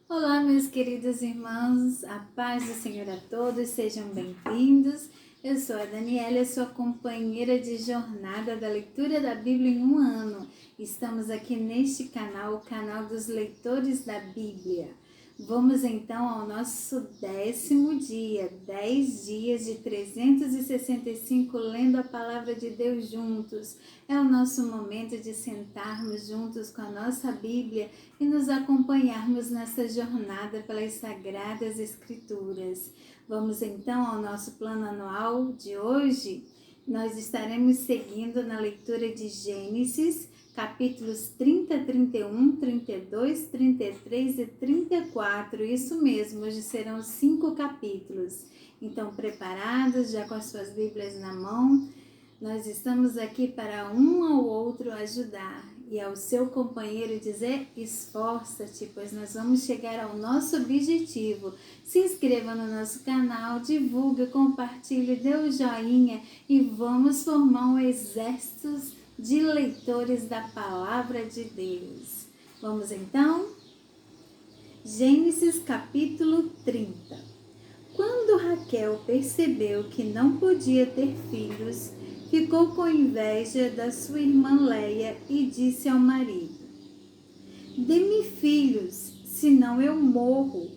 Olá, meus queridos irmãos, a paz do Senhor a todos, sejam bem-vindos. Eu sou a Daniela, sua companheira de jornada da leitura da Bíblia em um ano. Estamos aqui neste canal, o canal dos leitores da Bíblia. Vamos então ao nosso 10º dia, 10 dias de 365 lendo a palavra de Deus juntos. É o nosso momento de sentarmos juntos com a nossa Bíblia e nos acompanharmos nessa jornada pelas Sagradas Escrituras. Vamos então ao nosso plano anual de hoje. Nós estaremos seguindo na leitura de Gênesis, capítulos 30, 31, 32, 33 e 34. Isso mesmo, hoje serão 5 capítulos. Então, preparados, já com as suas Bíblias na mão, nós estamos aqui para um ao outro ajudar e ao seu companheiro dizer: esforça-te, pois nós vamos chegar ao nosso objetivo. Se inscreva no nosso canal, divulgue, compartilhe, dê o joinha e vamos formar um exército de leitores da Palavra de Deus. Vamos então? Gênesis capítulo 30. Quando Raquel percebeu que não podia ter filhos, ficou com inveja da sua irmã Leia e disse ao marido: dê-me filhos, senão eu morro.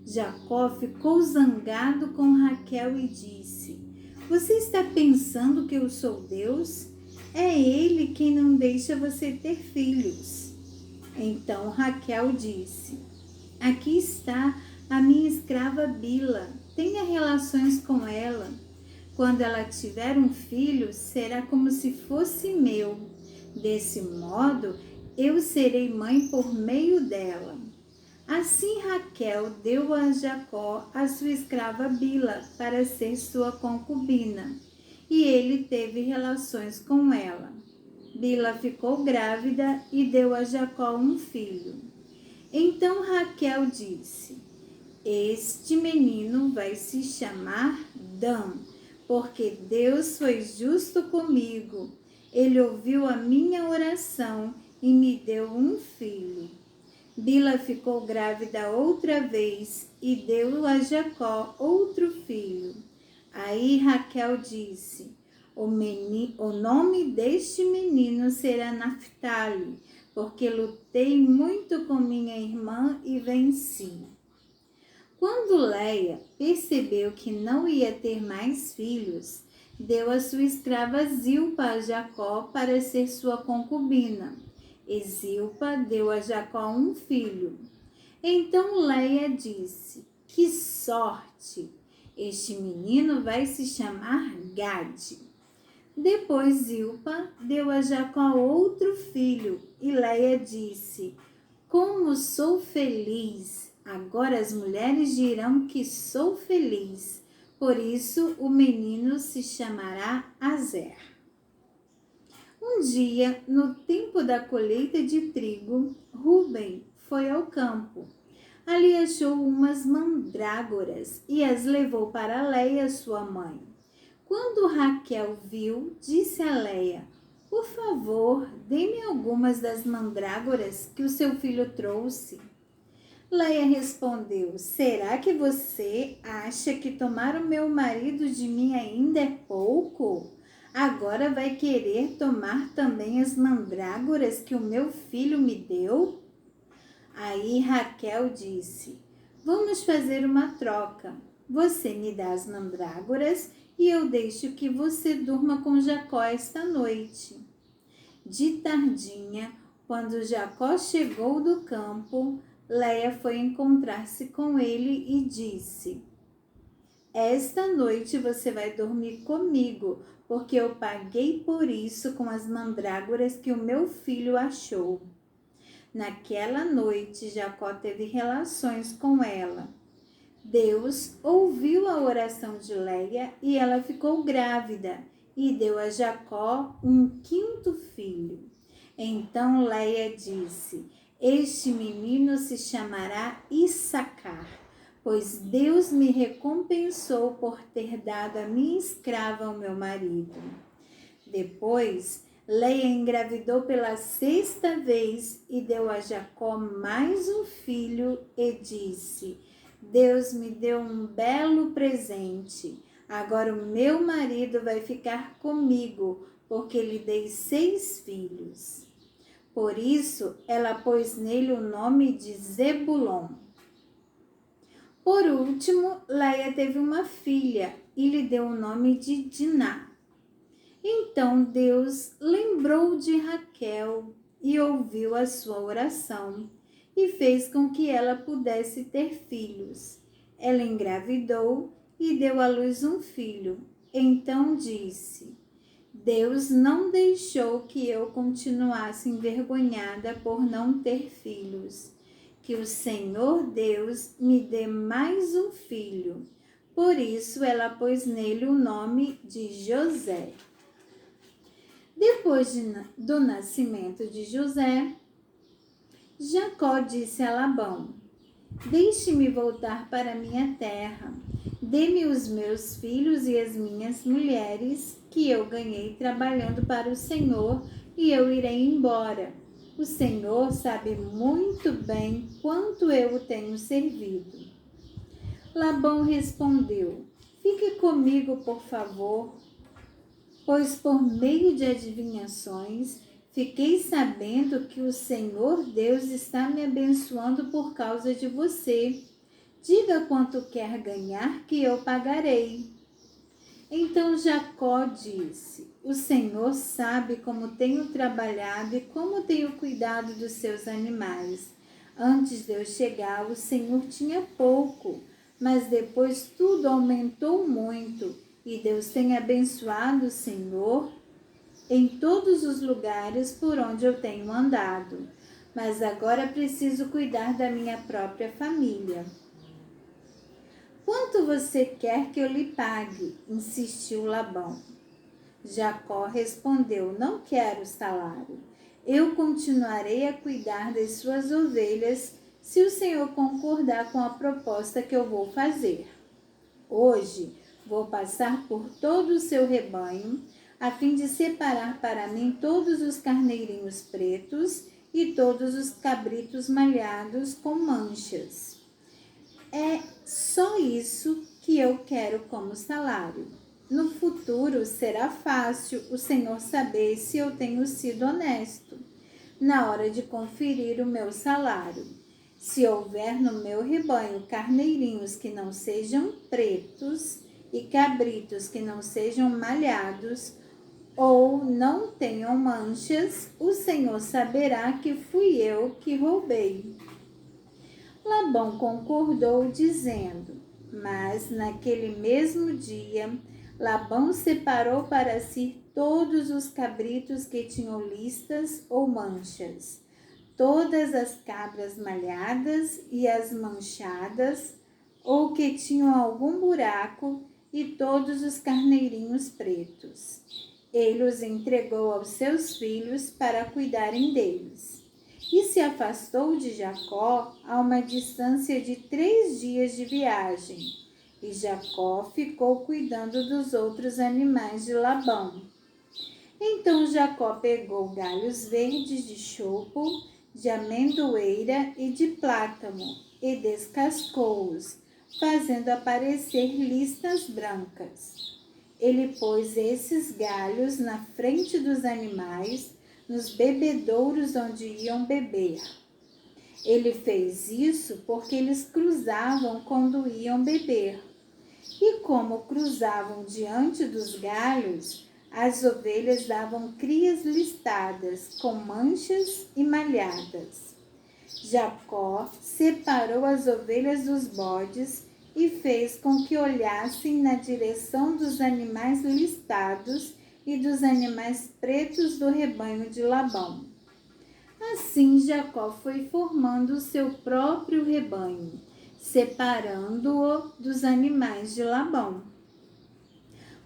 Jacó ficou zangado com Raquel e disse: você está pensando que eu sou Deus? É ele quem não deixa você ter filhos. Então Raquel disse: aqui está a minha escrava Bila, tenha relações com ela. Quando ela tiver um filho, será como se fosse meu. Desse modo, eu serei mãe por meio dela. Assim Raquel deu a Jacó a sua escrava Bila para ser sua concubina, e ele teve relações com ela. Bila ficou grávida e deu a Jacó um filho. Então Raquel disse: este menino vai se chamar Dan, porque Deus foi justo comigo. Ele ouviu a minha oração e me deu um filho. Bila ficou grávida outra vez e deu a Jacó outro filho. Aí Raquel disse: o nome deste menino será Naphtali, porque lutei muito com minha irmã e venci. Quando Leia percebeu que não ia ter mais filhos, deu a sua escrava Zilpa a Jacó para ser sua concubina. E Zilpa deu a Jacó um filho. Então Leia disse: que sorte! Este menino vai se chamar Gade. Depois Zilpa deu a Jacó outro filho e Leia disse: como sou feliz! Agora as mulheres dirão que sou feliz. Por isso o menino se chamará Azer. Um dia, no tempo da colheita de trigo, Rúben foi ao campo. Ali achou umas mandrágoras e as levou para Leia, sua mãe. Quando Raquel viu, disse a Leia: por favor, dê-me algumas das mandrágoras que o seu filho trouxe. Leia respondeu: será que você acha que tomar o meu marido de mim ainda é pouco? Agora vai querer tomar também as mandrágoras que o meu filho me deu? Aí Raquel disse: vamos fazer uma troca. Você me dá as mandrágoras e eu deixo que você durma com Jacó esta noite. De tardinha, quando Jacó chegou do campo, Leia foi encontrar-se com ele e disse: esta noite você vai dormir comigo, porque eu paguei por isso com as mandrágoras que o meu filho achou. Naquela noite, Jacó teve relações com ela. Deus ouviu a oração de Leia e ela ficou grávida e deu a Jacó um quinto filho. Então Leia disse: este menino se chamará Issacar, pois Deus me recompensou por ter dado a minha escrava ao meu marido. Depois, Leia engravidou pela 6ª vez e deu a Jacó mais um filho e disse: Deus me deu um belo presente. Agora o meu marido vai ficar comigo, porque lhe dei 6 filhos. Por isso, ela pôs nele o nome de Zebulon. Por último, Leia teve uma filha e lhe deu o nome de Diná. Então Deus lembrou de Raquel e ouviu a sua oração e fez com que ela pudesse ter filhos. Ela engravidou e deu à luz um filho. Então disse: Deus não deixou que eu continuasse envergonhada por não ter filhos. Que o Senhor Deus me dê mais um filho. Por isso ela pôs nele o nome de José. Depois do nascimento de José, Jacó disse a Labão: Deixe-me voltar para minha terra. Dê-me os meus filhos e as minhas mulheres, que eu ganhei trabalhando para o Senhor, e eu irei embora. O Senhor sabe muito bem quanto eu o tenho servido. Labão respondeu: Fique comigo, por favor, pois por meio de adivinhações fiquei sabendo que o Senhor Deus está me abençoando por causa de você. Diga quanto quer ganhar que eu pagarei. Então Jacó disse: O Senhor sabe como tenho trabalhado e como tenho cuidado dos seus animais. Antes de eu chegar, o Senhor tinha pouco, mas depois tudo aumentou muito. E Deus tem abençoado o Senhor em todos os lugares por onde eu tenho andado. Mas agora preciso cuidar da minha própria família. Quanto você quer que eu lhe pague? Insistiu Labão. Jacó respondeu: Não quero salário. Eu continuarei a cuidar das suas ovelhas se o Senhor concordar com a proposta que eu vou fazer. Hoje vou passar por todo o seu rebanho, a fim de separar para mim todos os carneirinhos pretos e todos os cabritos malhados com manchas. É só isso que eu quero como salário. No futuro será fácil o Senhor saber se eu tenho sido honesto na hora de conferir o meu salário. Se houver no meu rebanho carneirinhos que não sejam pretos e cabritos que não sejam malhados ou não tenham manchas, o Senhor saberá que fui eu que roubei. Labão concordou, dizendo: Mas naquele mesmo dia, Labão separou para si todos os cabritos que tinham listas ou manchas, todas as cabras malhadas e as manchadas, ou que tinham algum buraco, e todos os carneirinhos pretos. Ele os entregou aos seus filhos para cuidarem deles. E se afastou de Jacó a uma distância de 3 dias de viagem. E Jacó ficou cuidando dos outros animais de Labão. Então Jacó pegou galhos verdes de chopo, de amendoeira e de plátano, e descascou-os, fazendo aparecer listas brancas. Ele pôs esses galhos na frente dos animais, nos bebedouros onde iam beber. Ele fez isso porque eles cruzavam quando iam beber. E como cruzavam diante dos galhos, as ovelhas davam crias listadas, com manchas e malhadas. Jacó separou as ovelhas dos bodes e fez com que olhassem na direção dos animais listados e dos animais pretos do rebanho de Labão. Assim Jacó foi formando o seu próprio rebanho, separando-o dos animais de Labão.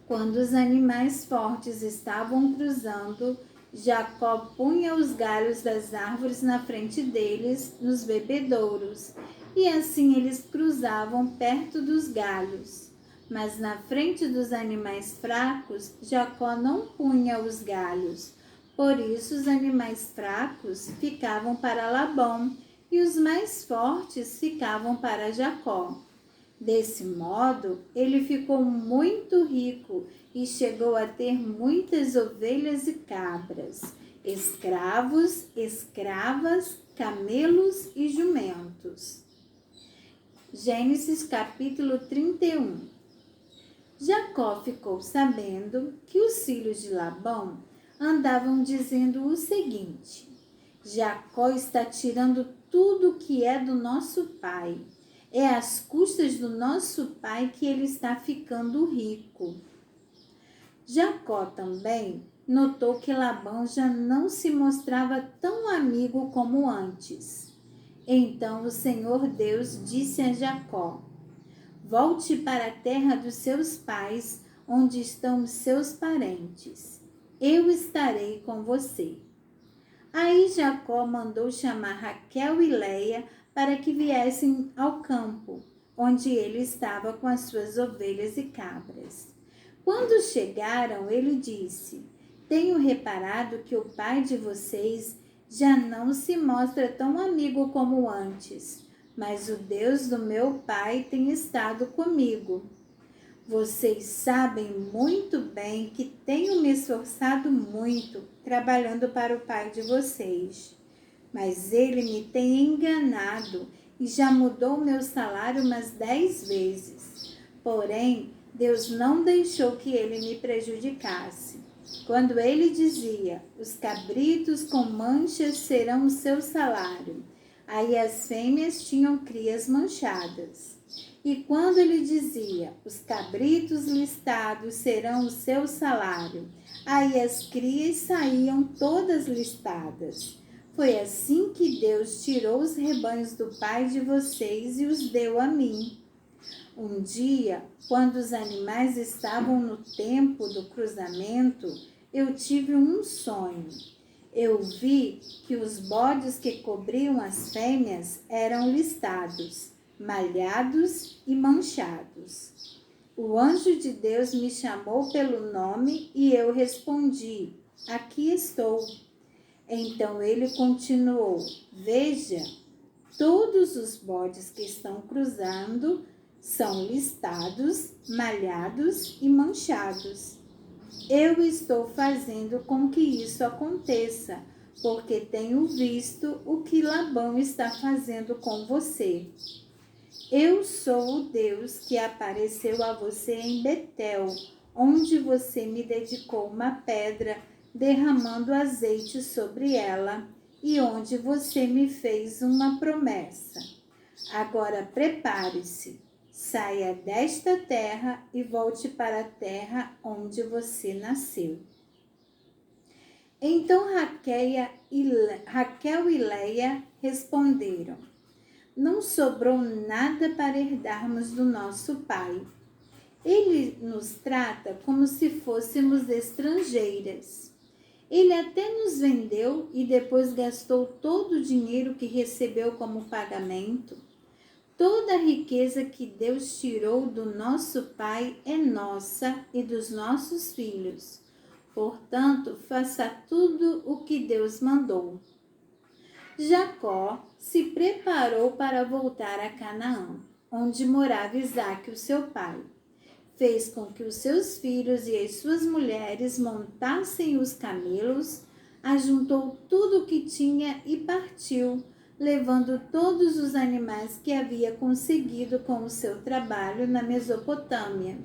Quando os animais fortes estavam cruzando, Jacó punha os galhos das árvores na frente deles, nos bebedouros, e assim eles cruzavam perto dos galhos. Mas na frente dos animais fracos, Jacó não punha os galhos, Por isso os animais fracos ficavam para Labão e os mais fortes ficavam para Jacó. Desse modo, ele ficou muito rico e chegou a ter muitas ovelhas e cabras, escravos, escravas, camelos e jumentos. Gênesis capítulo 31. Jacó ficou sabendo que os filhos de Labão andavam dizendo o seguinte: Jacó está tirando tudo que é do nosso pai. É às custas do nosso pai que ele está ficando rico. Jacó também notou que Labão já não se mostrava tão amigo como antes. Então o Senhor Deus disse a Jacó: Volte para a terra dos seus pais, onde estão os seus parentes. Eu estarei com você. Aí Jacó mandou chamar Raquel e Leia para que viessem ao campo, onde ele estava com as suas ovelhas e cabras. Quando chegaram, ele disse: Tenho reparado que o pai de vocês já não se mostra tão amigo como antes, mas o Deus do meu pai tem estado comigo. Vocês sabem muito bem que tenho me esforçado muito trabalhando para o pai de vocês, mas ele me tem enganado e já mudou meu salário umas 10 vezes. Porém, Deus não deixou que ele me prejudicasse. Quando ele dizia: Os cabritos com manchas serão o seu salário, aí as fêmeas tinham crias manchadas. E quando ele dizia: Os cabritos listados serão o seu salário, aí as crias saíam todas listadas. Foi assim que Deus tirou os rebanhos do pai de vocês e os deu a mim. Um dia, quando os animais estavam no tempo do cruzamento, eu tive um sonho. Eu vi que os bodes que cobriam as fêmeas eram listados, malhados e manchados. O anjo de Deus me chamou pelo nome e eu respondi: Aqui estou. Então ele continuou: Veja, todos os bodes que estão cruzando são listados, malhados e manchados. Eu estou fazendo com que isso aconteça, porque tenho visto o que Labão está fazendo com você. Eu sou o Deus que apareceu a você em Betel, onde você me dedicou uma pedra, derramando azeite sobre ela, e onde você me fez uma promessa. Agora prepare-se, saia desta terra e volte para a terra onde você nasceu. Então Raquel e Leia responderam: Não sobrou nada para herdarmos do nosso pai. Ele nos trata como se fôssemos estrangeiras. Ele até nos vendeu e depois gastou todo o dinheiro que recebeu como pagamento. Toda a riqueza que Deus tirou do nosso pai é nossa e dos nossos filhos. Portanto, faça tudo o que Deus mandou. Jacó se preparou para voltar a Canaã, onde morava Isaque, o seu pai. Fez com que os seus filhos e as suas mulheres montassem os camelos, ajuntou tudo o que tinha e partiu, levando todos os animais que havia conseguido com o seu trabalho na Mesopotâmia.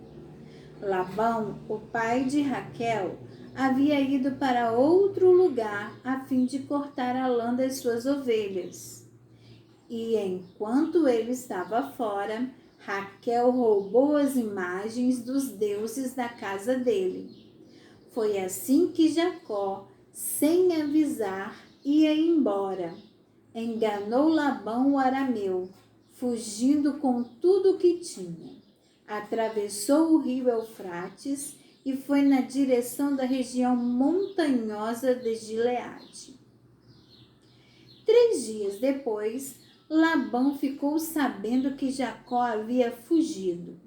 Labão, o pai de Raquel, havia ido para outro lugar a fim de cortar a lã das suas ovelhas. E enquanto ele estava fora, Raquel roubou as imagens dos deuses da casa dele. Foi assim que Jacó, sem avisar, ia embora. Enganou Labão o arameu, fugindo com tudo o que tinha. Atravessou o rio Eufrates e foi na direção da região montanhosa de Gileade. 3 dias depois, Labão ficou sabendo que Jacó havia fugido.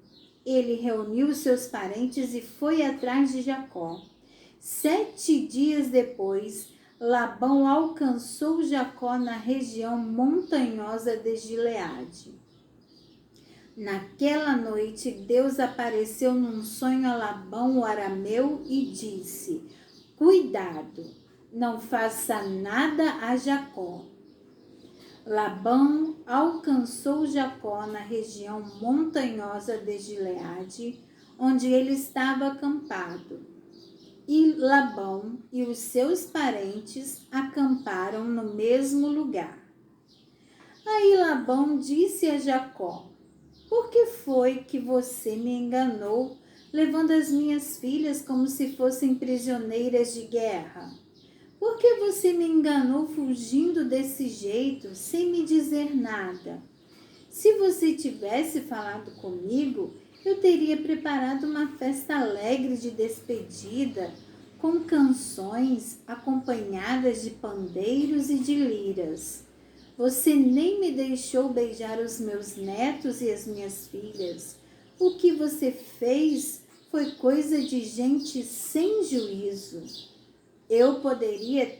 Ele reuniu seus parentes e foi atrás de Jacó. 7 dias depois, Labão alcançou Jacó na região montanhosa de Gileade. Naquela noite, Deus apareceu num sonho a Labão, o arameu, e disse: Cuidado, não faça nada a Jacó. Labão alcançou Jacó na região montanhosa de Gileade, onde ele estava acampado. E Labão e os seus parentes acamparam no mesmo lugar. Aí Labão disse a Jacó: Por que foi que você me enganou, levando as minhas filhas como se fossem prisioneiras de guerra? Por que você me enganou fugindo desse jeito, sem me dizer nada? Se você tivesse falado comigo, eu teria preparado uma festa alegre de despedida, com canções acompanhadas de pandeiros e de liras. Você nem me deixou beijar os meus netos e as minhas filhas. O que você fez foi coisa de gente sem juízo. Eu poderia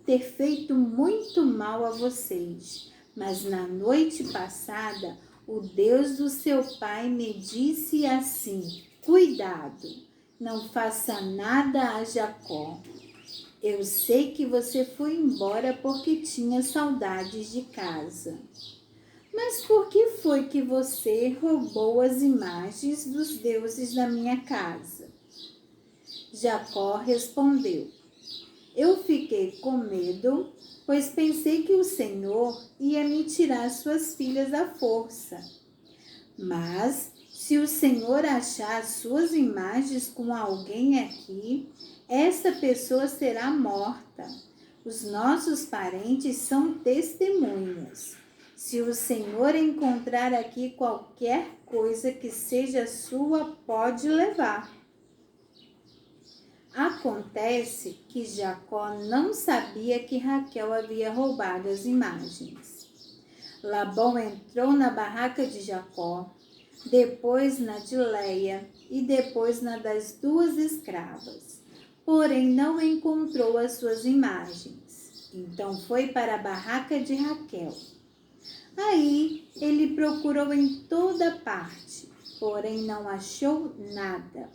ter feito muito mal a vocês, mas na noite passada, o Deus do seu pai me disse assim: Cuidado, não faça nada a Jacó. Eu sei que você foi embora porque tinha saudades de casa. Mas por que foi que você roubou as imagens dos deuses da minha casa? Jacó respondeu: Eu fiquei com medo, pois pensei que o Senhor ia me tirar suas filhas à força. Mas se o Senhor achar suas imagens com alguém aqui, essa pessoa será morta. Os nossos parentes são testemunhas. Se o Senhor encontrar aqui qualquer coisa que seja sua, pode levar. Acontece que Jacó não sabia que Raquel havia roubado as imagens. Labão entrou na barraca de Jacó, depois na de Leia e depois na das 2 escravas. Porém, não encontrou as suas imagens. Então foi para a barraca de Raquel. Aí ele procurou em toda parte, porém não achou nada,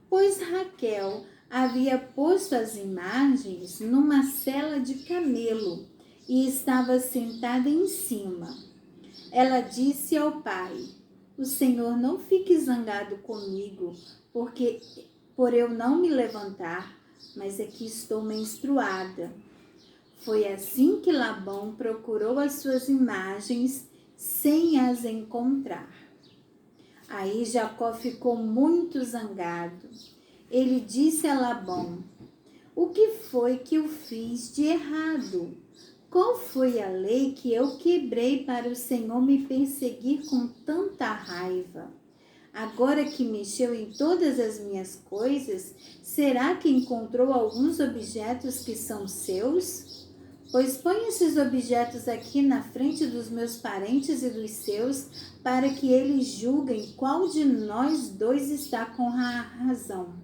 pois Raquel havia posto as imagens numa sela de camelo e estava sentada em cima. Ela disse ao pai: O Senhor não fique zangado comigo, por eu não me levantar, mas é que estou menstruada. Foi assim que Labão procurou as suas imagens sem as encontrar. Aí Jacó ficou muito zangado. Ele disse a Labão: O que foi que eu fiz de errado? Qual foi a lei que eu quebrei para o Senhor me perseguir com tanta raiva? Agora que mexeu em todas as minhas coisas, será que encontrou alguns objetos que são seus? Pois põe esses objetos aqui na frente dos meus parentes e dos seus, para que eles julguem qual de nós dois está com a razão.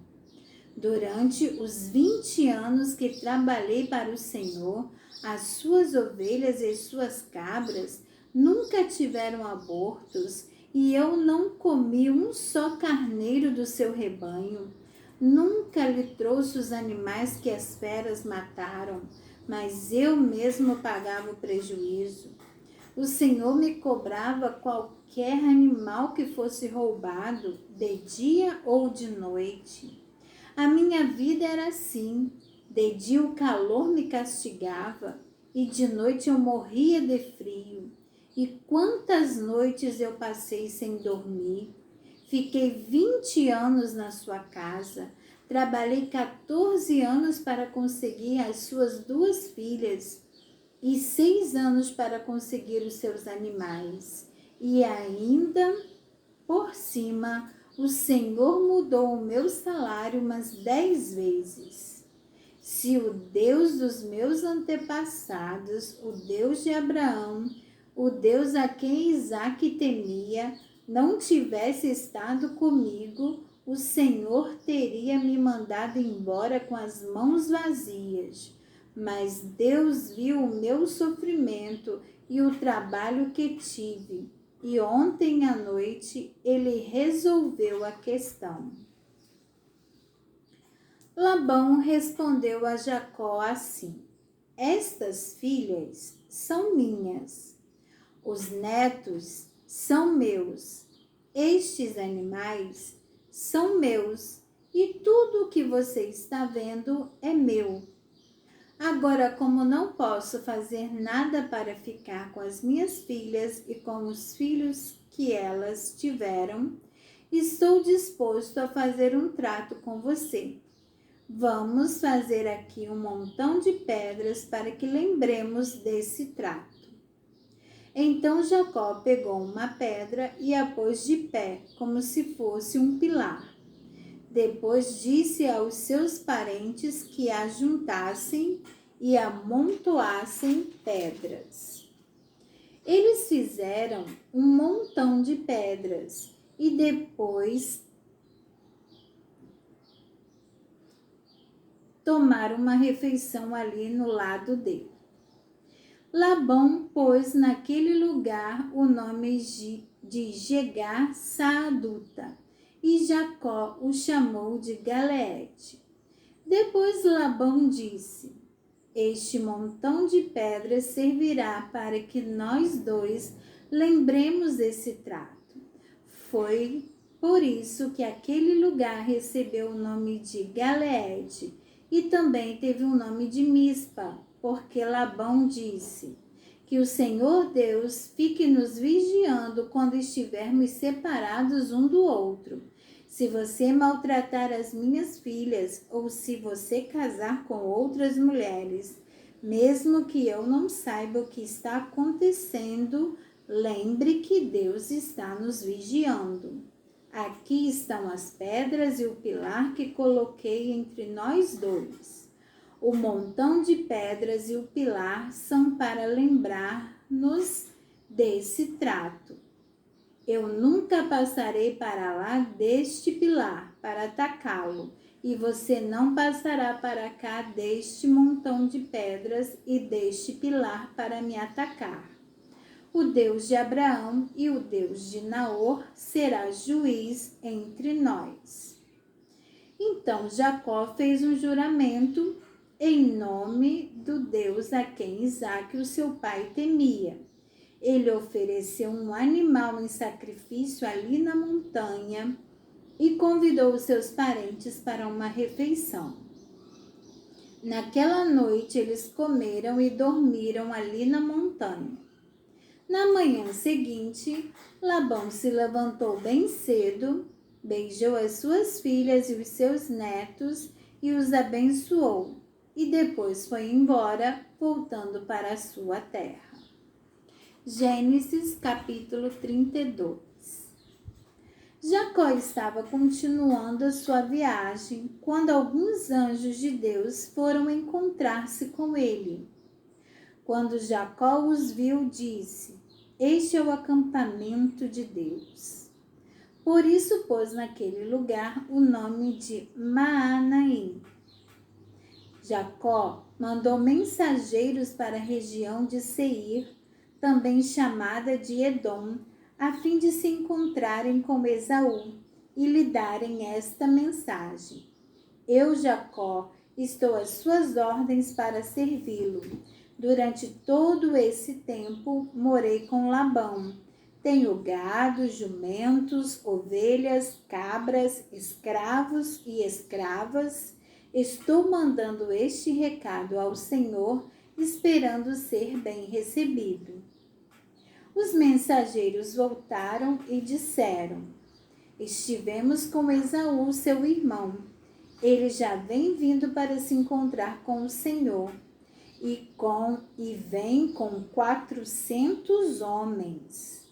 Durante os 20 anos que trabalhei para o Senhor, as suas ovelhas e suas cabras nunca tiveram abortos, e eu não comi um só carneiro do seu rebanho. Nunca lhe trouxe os animais que as feras mataram, mas eu mesmo pagava o prejuízo. O Senhor me cobrava qualquer animal que fosse roubado, de dia ou de noite. A minha vida era assim. De dia o calor me castigava e de noite eu morria de frio. E quantas noites eu passei sem dormir. Fiquei 20 anos na sua casa. Trabalhei 14 anos para conseguir as suas 2 filhas e 6 anos para conseguir os seus animais. E ainda, por cima, o Senhor mudou o meu salário umas 10 vezes. Se o Deus dos meus antepassados, o Deus de Abraão, o Deus a quem Isaque temia, não tivesse estado comigo, o Senhor teria me mandado embora com as mãos vazias. Mas Deus viu o meu sofrimento e o trabalho que tive, e ontem à noite ele resolveu a questão. Labão respondeu a Jacó assim: estas filhas são minhas, os netos são meus, estes animais são meus e tudo o que você está vendo é meu. Agora, como não posso fazer nada para ficar com as minhas filhas e com os filhos que elas tiveram, estou disposto a fazer um trato com você. Vamos fazer aqui um montão de pedras para que lembremos desse trato. Então Jacó pegou uma pedra e a pôs de pé, como se fosse um pilar. Depois disse aos seus parentes que a juntassem e amontoassem pedras. Eles fizeram um montão de pedras e depois tomaram uma refeição ali no lado dele. Labão pôs naquele lugar o nome de Jegar-Saaduta e Jacó o chamou de Galeede. Depois Labão disse: este montão de pedras servirá para que nós dois lembremos desse trato. Foi por isso que aquele lugar recebeu o nome de Galeede e também teve o nome de Mispa, porque Labão disse: que o Senhor Deus fique nos vigiando quando estivermos separados um do outro. Se você maltratar as minhas filhas, ou se você casar com outras mulheres, mesmo que eu não saiba o que está acontecendo, lembre que Deus está nos vigiando. Aqui estão as pedras e o pilar que coloquei entre nós dois. O montão de pedras e o pilar são para lembrar-nos desse trato. Eu nunca passarei para lá deste pilar para atacá-lo, e você não passará para cá deste montão de pedras e deste pilar para me atacar. O Deus de Abraão e o Deus de Naor será juiz entre nós. Então Jacó fez um juramento em nome do Deus a quem Isaque, o seu pai, temia. Ele ofereceu um animal em sacrifício ali na montanha e convidou os seus parentes para uma refeição. Naquela noite eles comeram e dormiram ali na montanha. Na manhã seguinte, Labão se levantou bem cedo, beijou as suas filhas e os seus netos e os abençoou, e depois foi embora, voltando para a sua terra. Gênesis capítulo 32. Jacó estava continuando a sua viagem quando alguns anjos de Deus foram encontrar-se com ele. Quando Jacó os viu, disse: este é o acampamento de Deus. Por isso pôs naquele lugar o nome de Maanaim. Jacó mandou mensageiros para a região de Seir, também chamada de Edom, a fim de se encontrarem com Esaú e lhe darem esta mensagem: eu, Jacó, estou às suas ordens para servi-lo. Durante todo esse tempo morei com Labão. Tenho gado, jumentos, ovelhas, cabras, escravos e escravas. Estou mandando este recado ao Senhor, esperando ser bem recebido. Os mensageiros voltaram e disseram: estivemos com Esaú, seu irmão. Ele já vem vindo para se encontrar com o Senhor e vem com 400 homens.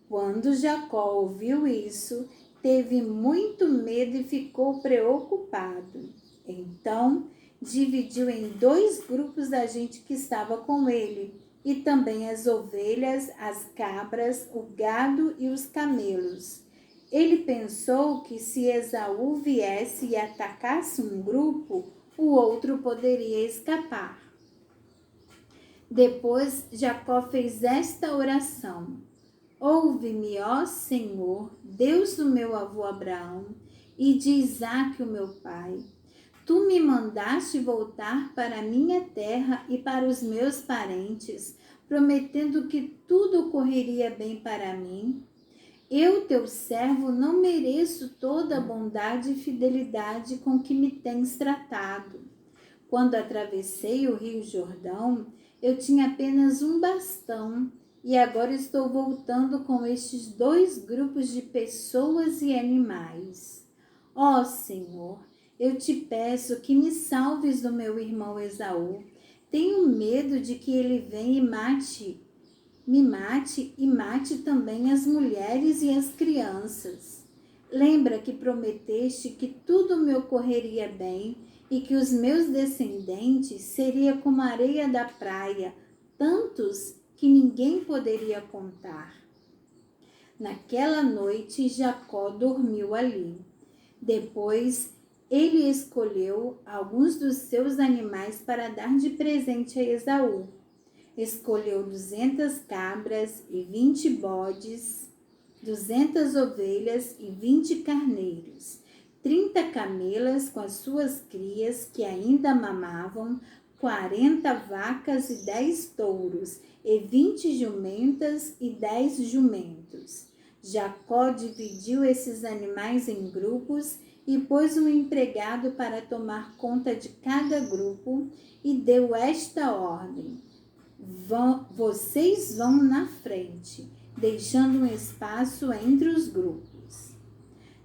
Quando Jacó ouviu isso, teve muito medo e ficou preocupado. Então, dividiu em 2 grupos da gente que estava com ele, e também as ovelhas, as cabras, o gado e os camelos. Ele pensou que se Esaú viesse e atacasse um grupo, o outro poderia escapar. Depois Jacó fez esta oração: Ouve-me, ó Senhor, Deus do meu avô Abraão e de Isaque, o meu pai. Tu me mandaste voltar para a minha terra e para os meus parentes, prometendo que tudo correria bem para mim. Eu, teu servo, não mereço toda a bondade e fidelidade com que me tens tratado. Quando atravessei o rio Jordão, eu tinha apenas um bastão e agora estou voltando com estes 2 grupos de pessoas e animais. Ó Senhor, eu te peço que me salves do meu irmão Esaú. Tenho medo de que ele venha me mate e mate também as mulheres e as crianças. Lembra que prometeste que tudo me ocorreria bem e que os meus descendentes seriam como a areia da praia, tantos que ninguém poderia contar. Naquela noite, Jacó dormiu ali. Depois, ele escolheu alguns dos seus animais para dar de presente a Esaú. Escolheu 200 cabras e 20 bodes, 200 ovelhas e 20 carneiros, 30 camelas com as suas crias que ainda mamavam, 40 vacas e 10 touros, e 20 jumentas e 10 jumentos. Jacó dividiu esses animais em grupos e pôs um empregado para tomar conta de cada grupo e deu esta ordem: vocês vão na frente, deixando um espaço entre os grupos.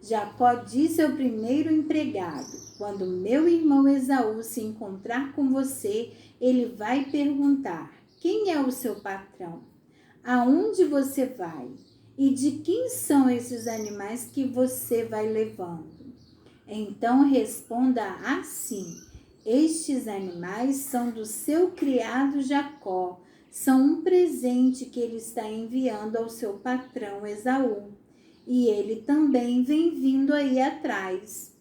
Jacó disse ao primeiro empregado: quando meu irmão Esaú se encontrar com você, ele vai perguntar: quem é o seu patrão? Aonde você vai? E de quem são esses animais que você vai levando? Então responda assim: estes animais são do seu criado Jacó, são um presente que ele está enviando ao seu patrão Esaú. E ele também vem vindo aí atrás.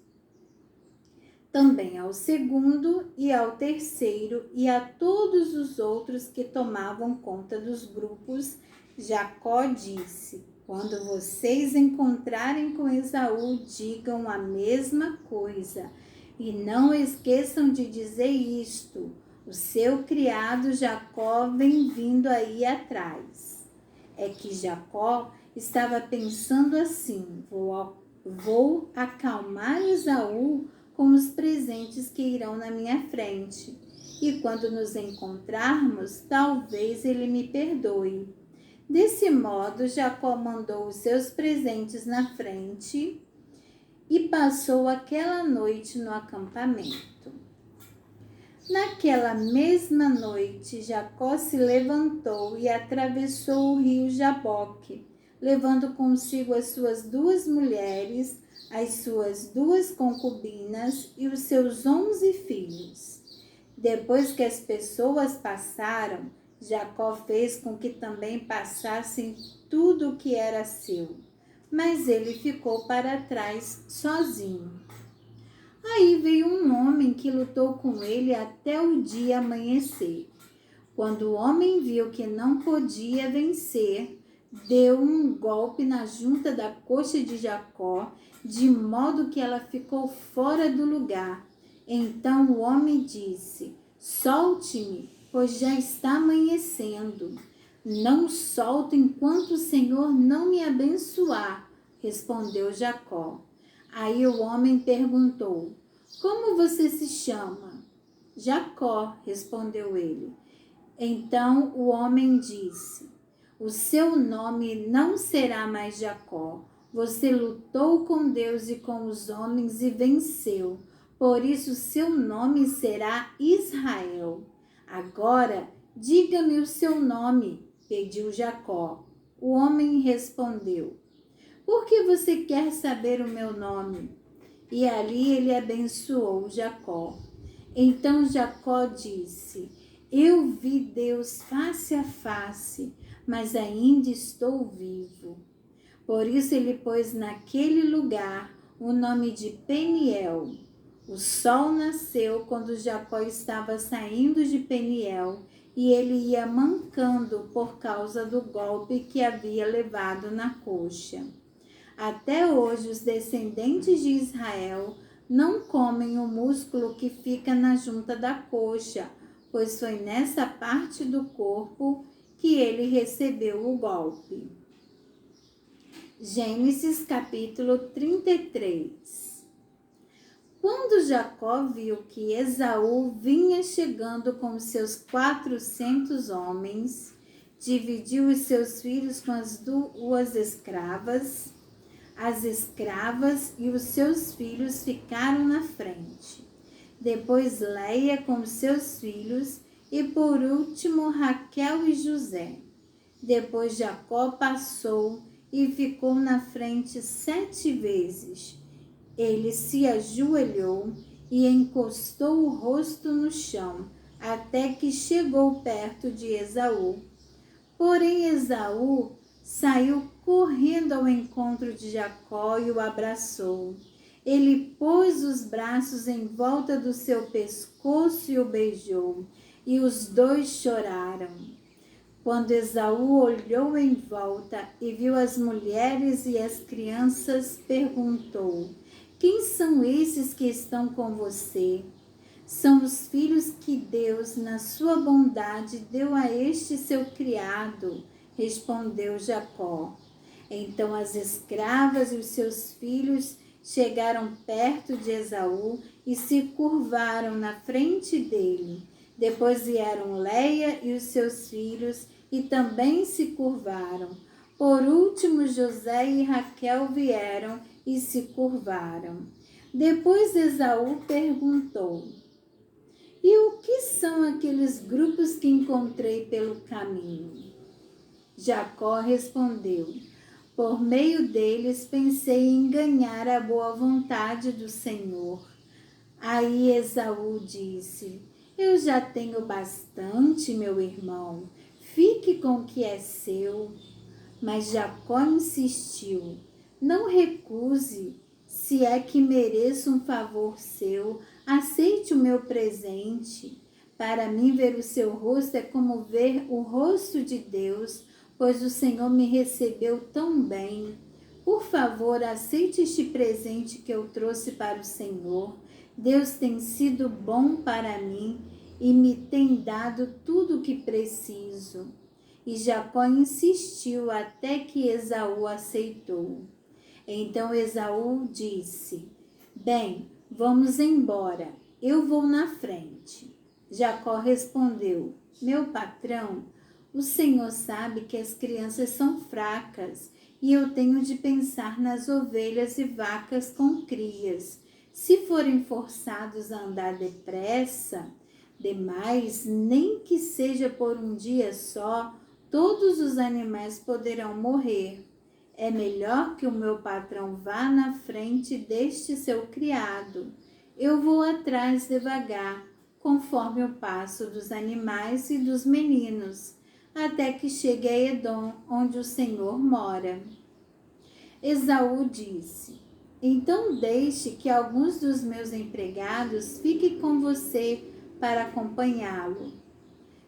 Também ao segundo e ao terceiro e a todos os outros que tomavam conta dos grupos, Jacó disse: quando vocês encontrarem com Esaú, digam a mesma coisa. E não esqueçam de dizer isto: o seu criado Jacó vem vindo aí atrás. É que Jacó estava pensando assim: vou acalmar Esaú com os presentes que irão na minha frente. E quando nos encontrarmos, talvez ele me perdoe. Desse modo, Jacó mandou os seus presentes na frente e passou aquela noite no acampamento. Naquela mesma noite, Jacó se levantou e atravessou o rio Jaboque, levando consigo as suas 2 mulheres, as suas 2 concubinas e os seus 11 filhos. Depois que as pessoas passaram, Jacó fez com que também passassem tudo o que era seu, mas ele ficou para trás sozinho. Aí veio um homem que lutou com ele até o dia amanhecer. Quando o homem viu que não podia vencer, deu um golpe na junta da coxa de Jacó, de modo que ela ficou fora do lugar. Então o homem disse: solte-me, pois já está amanhecendo. Não solto enquanto o Senhor não me abençoar, respondeu Jacó. Aí o homem perguntou: como você se chama? Jacó, respondeu ele. Então o homem disse: o seu nome não será mais Jacó. Você lutou com Deus e com os homens e venceu. Por isso seu nome será Israel. Agora, diga-me o seu nome, pediu Jacó. O homem respondeu: por que você quer saber o meu nome? E ali ele abençoou Jacó. Então Jacó disse: eu vi Deus face a face, mas ainda estou vivo. Por isso ele pôs naquele lugar o nome de Peniel. O sol nasceu quando Jacó estava saindo de Peniel e ele ia mancando por causa do golpe que havia levado na coxa. Até hoje, os descendentes de Israel não comem o músculo que fica na junta da coxa, pois foi nessa parte do corpo que ele recebeu o golpe. Gênesis capítulo 33. Quando Jacó viu que Esaú vinha chegando com seus 400 homens, dividiu os seus filhos com as duas escravas. As escravas e os seus filhos ficaram na frente. Depois Leia com os seus filhos e por último Raquel e José. Depois Jacó passou e ficou na frente 7 vezes. Ele se ajoelhou e encostou o rosto no chão, até que chegou perto de Esaú. Porém Esaú saiu correndo ao encontro de Jacó e o abraçou. Ele pôs os braços em volta do seu pescoço e o beijou, e os dois choraram. Quando Esaú olhou em volta e viu as mulheres e as crianças, perguntou: quem são esses que estão com você? São os filhos que Deus, na sua bondade, deu a este seu criado, respondeu Jacó. Então as escravas e os seus filhos chegaram perto de Esaú e se curvaram na frente dele. Depois vieram Leia e os seus filhos e também se curvaram. Por último, José e Raquel vieram e se curvaram. Depois Esaú perguntou: e o que são aqueles grupos que encontrei pelo caminho? Jacó respondeu: por meio deles pensei em ganhar a boa vontade do Senhor. Aí Esaú disse: eu já tenho bastante, meu irmão, fique com o que é seu. Mas Jacó insistiu: não recuse, se é que mereço um favor seu, aceite o meu presente. Para mim ver o seu rosto é como ver o rosto de Deus, pois o Senhor me recebeu tão bem. Por favor, aceite este presente que eu trouxe para o Senhor. Deus tem sido bom para mim e me tem dado tudo o que preciso. E Jacó insistiu até que Esaú aceitou. Então Esaú disse: bem, vamos embora, eu vou na frente. Jacó respondeu: meu patrão, o Senhor sabe que as crianças são fracas e eu tenho de pensar nas ovelhas e vacas com crias. Se forem forçados a andar depressa demais, nem que seja por um dia só, todos os animais poderão morrer. É melhor que o meu patrão vá na frente deste seu criado. Eu vou atrás devagar, conforme o passo dos animais e dos meninos, até que chegue a Edom, onde o Senhor mora. Esaú disse: então deixe que alguns dos meus empregados fiquem com você para acompanhá-lo.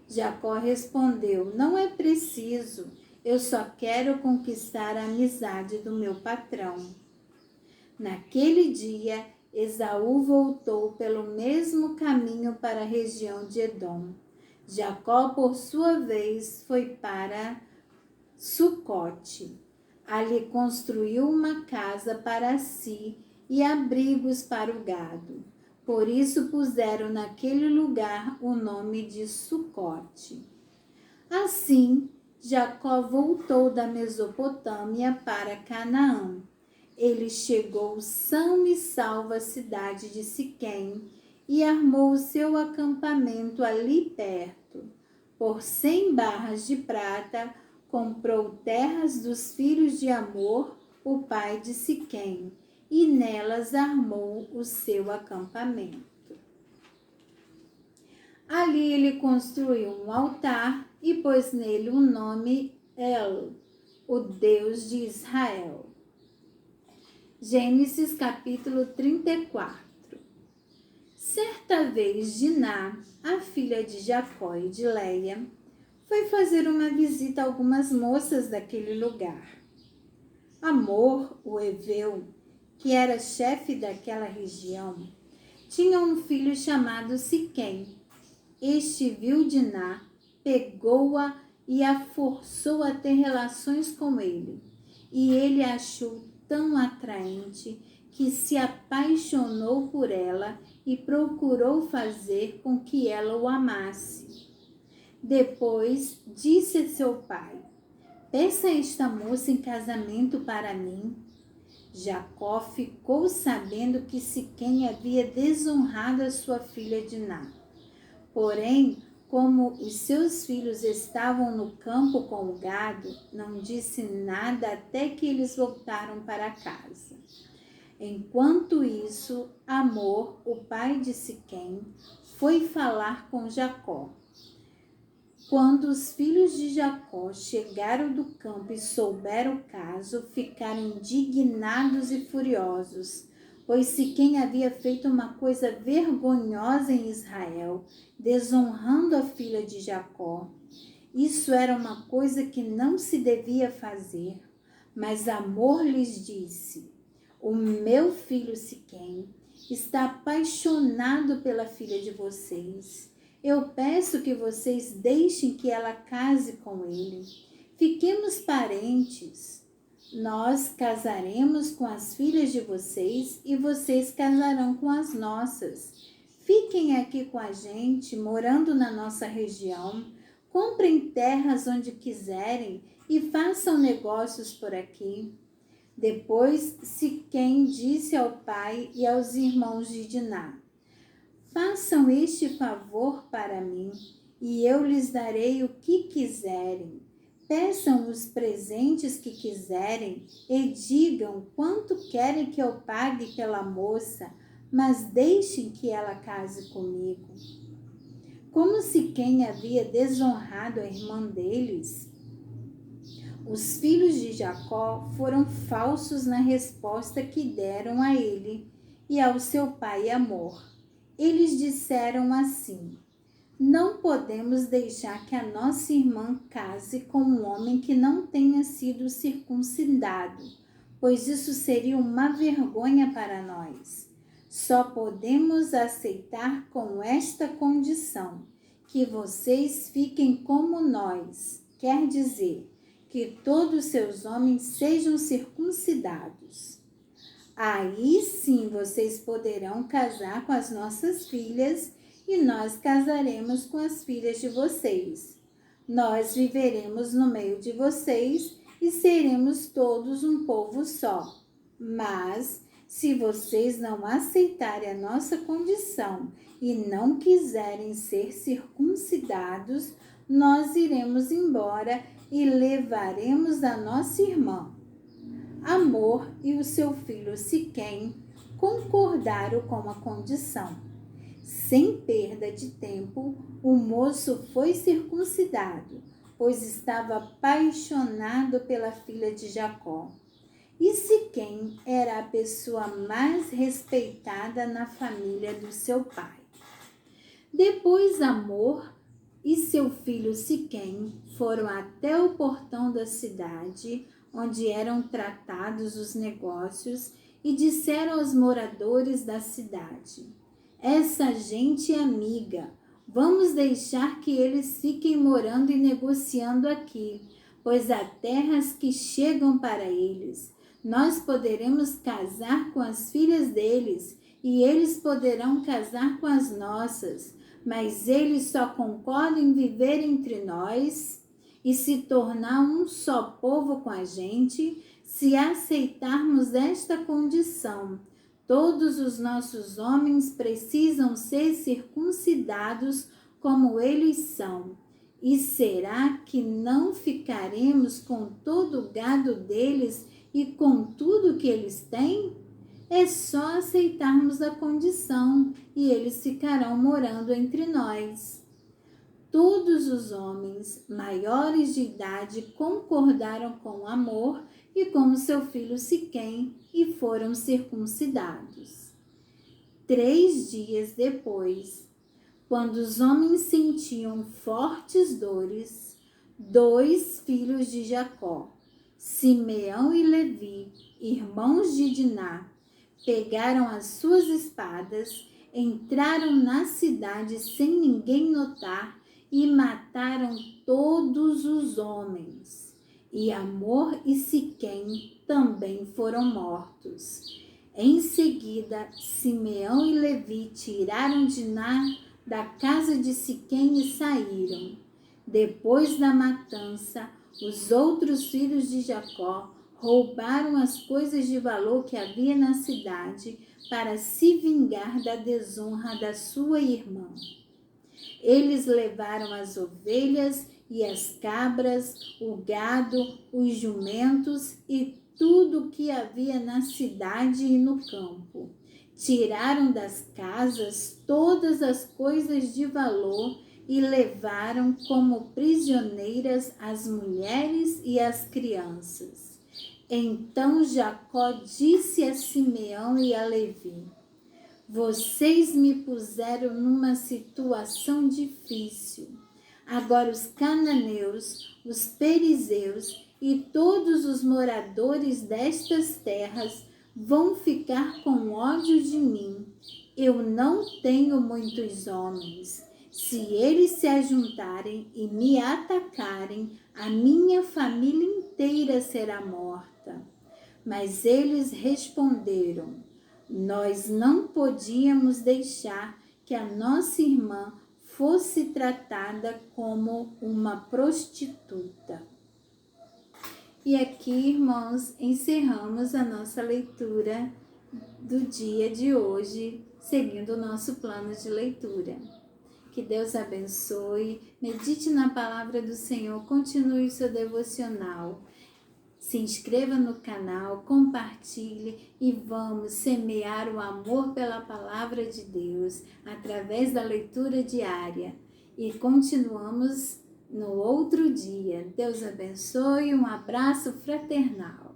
Jacó respondeu: não é preciso, eu só quero conquistar a amizade do meu patrão. Naquele dia, Esaú voltou pelo mesmo caminho para a região de Edom. Jacó, por sua vez, foi para Sucote. Ali construiu uma casa para si e abrigos para o gado. Por isso puseram naquele lugar o nome de Sucote. Assim, Jacó voltou da Mesopotâmia para Canaã. Ele chegou são e salvo à cidade de Siquém e armou o seu acampamento ali perto. Por 100 barras de prata, comprou terras dos filhos de Amor, o pai de Siquém, e nelas armou o seu acampamento. Ali ele construiu um altar e pôs nele o nome El, o Deus de Israel. Gênesis capítulo 34. Certa vez Diná, a filha de Jacó e de Leia, foi fazer uma visita a algumas moças daquele lugar. Amor, o heveu, que era chefe daquela região, tinha um filho chamado Siquém. Este viu Diná, pegou-a e a forçou a ter relações com ele. E ele a achou tão atraente que se apaixonou por ela e procurou fazer com que ela o amasse. Depois disse a seu pai: peça esta moça em casamento para mim. Jacó ficou sabendo que Siquém havia desonrado a sua filha Diná. Porém, como os seus filhos estavam no campo com o gado, não disse nada até que eles voltaram para casa. Enquanto isso, Amor, o pai de Siquém, foi falar com Jacó. Quando os filhos de Jacó chegaram do campo e souberam o caso, ficaram indignados e furiosos, pois Siquém havia feito uma coisa vergonhosa em Israel, desonrando a filha de Jacó. Isso era uma coisa que não se devia fazer, mas Amor lhes disse: o meu filho Siquém está apaixonado pela filha de vocês. Eu peço que vocês deixem que ela case com ele. Fiquemos parentes. Nós casaremos com as filhas de vocês e vocês casarão com as nossas. Fiquem aqui com a gente, morando na nossa região. Comprem terras onde quiserem e façam negócios por aqui. Depois, Siquém disse ao pai e aos irmãos de Diná: façam este favor para mim, e eu lhes darei o que quiserem. Peçam os presentes que quiserem e digam quanto querem que eu pague pela moça, mas deixem que ela case comigo. Como Siquém havia desonrado a irmã deles, os filhos de Jacó foram falsos na resposta que deram a ele e ao seu pai Amor. Eles disseram assim: não podemos deixar que a nossa irmã case com um homem que não tenha sido circuncidado, pois isso seria uma vergonha para nós. Só podemos aceitar com esta condição, que vocês fiquem como nós, quer dizer, que todos seus homens sejam circuncidados. Aí sim vocês poderão casar com as nossas filhas e nós casaremos com as filhas de vocês. Nós viveremos no meio de vocês e seremos todos um povo só. Mas, se vocês não aceitarem a nossa condição e não quiserem ser circuncidados, nós iremos embora e levaremos a nossa irmã. Amor e o seu filho Siquém concordaram com a condição. Sem perda de tempo, o moço foi circuncidado, pois estava apaixonado pela filha de Jacó. E Siquém era a pessoa mais respeitada na família do seu pai. Depois, Amor e seu filho Siquém foram até o portão da cidade, onde eram tratados os negócios, e disseram aos moradores da cidade: essa gente é amiga, vamos deixar que eles fiquem morando e negociando aqui, pois há terras que chegam para eles. Nós poderemos casar com as filhas deles e eles poderão casar com as nossas, mas eles só concordam em viver entre nós e se tornar um só povo com a gente, se aceitarmos esta condição. Todos os nossos homens precisam ser circuncidados como eles são. E será que não ficaremos com todo o gado deles e com tudo que eles têm? É só aceitarmos a condição e eles ficarão morando entre nós. todos os homens maiores de idade concordaram com Hamor e com o seu filho Siquém e foram circuncidados. 3 dias depois, quando os homens sentiam fortes dores, 2 filhos de Jacó, Simeão e Levi, irmãos de Diná, pegaram as suas espadas, entraram na cidade sem ninguém notar e mataram todos os homens. E Hamor e Siquém também foram mortos. Em seguida, Simeão e Levi tiraram Diná da casa de Siquém e saíram. Depois da matança, os outros filhos de Jacó roubaram as coisas de valor que havia na cidade para se vingar da desonra da sua irmã. Eles levaram as ovelhas e as cabras, o gado, os jumentos e tudo o que havia na cidade e no campo. Tiraram das casas todas as coisas de valor e levaram como prisioneiras as mulheres e as crianças. Então Jacó disse a Simeão e a Levi: vocês me puseram numa situação difícil. Agora os cananeus, os perizeus e todos os moradores destas terras vão ficar com ódio de mim. Eu não tenho muitos homens. Se eles se ajuntarem e me atacarem, a minha família inteira será morta. Mas eles responderam: nós não podíamos deixar que a nossa irmã fosse tratada como uma prostituta. E aqui, irmãos, encerramos a nossa leitura do dia de hoje, seguindo o nosso plano de leitura. Que Deus abençoe, medite na palavra do Senhor, continue o seu devocional. Se inscreva no canal, compartilhe e vamos semear o amor pela palavra de Deus através da leitura diária. E continuamos no outro dia. Deus abençoe, um abraço fraternal.